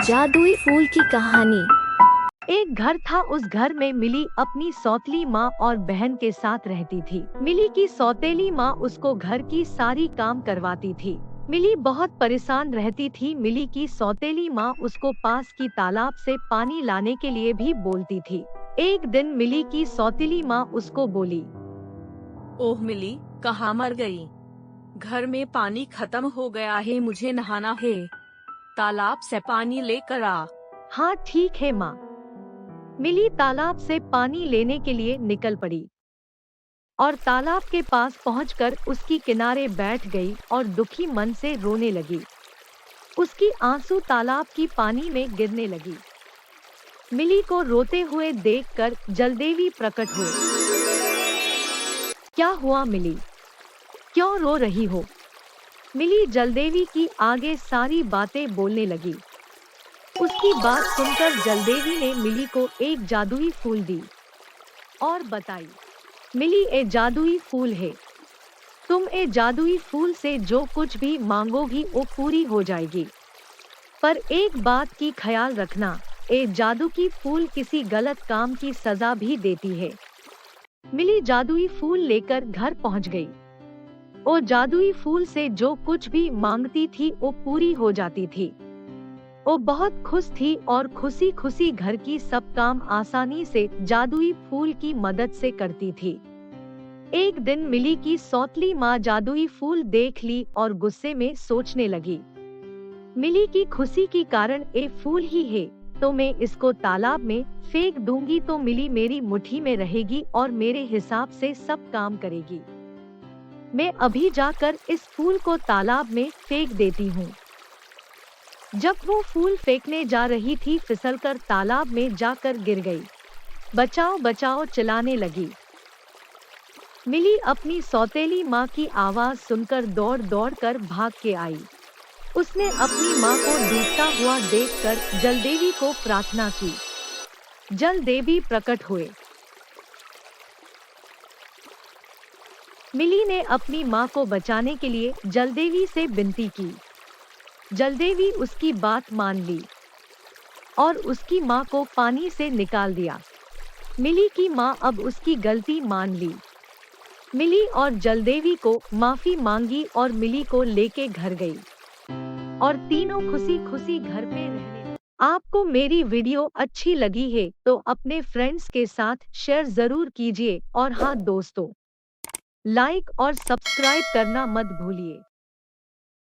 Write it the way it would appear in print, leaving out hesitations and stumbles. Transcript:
जादुई फूल की कहानी। एक घर था। उस घर में मिली अपनी सौतेली माँ और बहन के साथ रहती थी। मिली की सौतेली माँ उसको घर की सारी काम करवाती थी। मिली बहुत परेशान रहती थी। मिली की सौतेली माँ उसको पास की तालाब से पानी लाने के लिए भी बोलती थी। एक दिन मिली की सौतेली माँ उसको बोली, ओह मिली, कहाँ मर गई? घर में पानी खत्म हो गया है, मुझे नहाना है। तालाब से पानी लेकर आ। हाँ ठीक है माँ। मिली तालाब से पानी लेने के लिए निकल पड़ी और तालाब के पास पहुंचकर उसकी किनारे बैठ गई और दुखी मन से रोने लगी। उसकी आंसू तालाब की पानी में गिरने लगी। मिली को रोते हुए देखकर जलदेवी प्रकट हुए। क्या हुआ मिली, क्यों रो रही हो? मिली जलदेवी की आगे सारी बातें बोलने लगी। उसकी बात सुनकर जलदेवी ने मिली को एक जादुई फूल दी और बताई, मिली ए जादुई फूल है। तुम ए जादुई फूल से जो कुछ भी मांगोगी वो पूरी हो जाएगी। पर एक बात की ख्याल रखना, ए जादू की फूल किसी गलत काम की सजा भी देती है। मिली जादुई फूल लेकर घर पहुंच गई। वो जादुई फूल से जो कुछ भी मांगती थी वो पूरी हो जाती थी। वो बहुत खुश थी और खुशी खुशी घर की सब काम आसानी से जादुई फूल की मदद से करती थी। एक दिन मिली की सौतेली माँ जादुई फूल देख ली और गुस्से में सोचने लगी, मिली की खुशी की कारण ये फूल ही है, तो मैं इसको तालाब में फेंक दूंगी तो मिली मेरी मुट्ठी में रहेगी और मेरे हिसाब से सब काम करेगी। मैं अभी जाकर इस फूल को तालाब में फेंक देती हूँ। जब वो फूल फेंकने जा रही थी, फिसलकर तालाब में जाकर गिर गई। बचाओ बचाओ चिल्लाने लगी। मिली अपनी सौतेली माँ की आवाज सुनकर दौड़ दौड़ कर भाग के आई। उसने अपनी माँ को डूबता हुआ देखकर जलदेवी को प्रार्थना की। जलदेवी प्रकट हुए। मिली ने अपनी माँ को बचाने के लिए जलदेवी से विनती की। जलदेवी उसकी बात मान ली और उसकी माँ को पानी से निकाल दिया। मिली की माँ अब उसकी गलती मान ली। मिली और जलदेवी को माफी मांगी और मिली को लेके घर गई और तीनों खुशी खुशी घर पे रहने। आपको मेरी वीडियो अच्छी लगी है तो अपने फ्रेंड्स के साथ शेयर जरूर कीजिए और हाँ दोस्तों, लाइक और सब्सक्राइब करना मत भूलिए।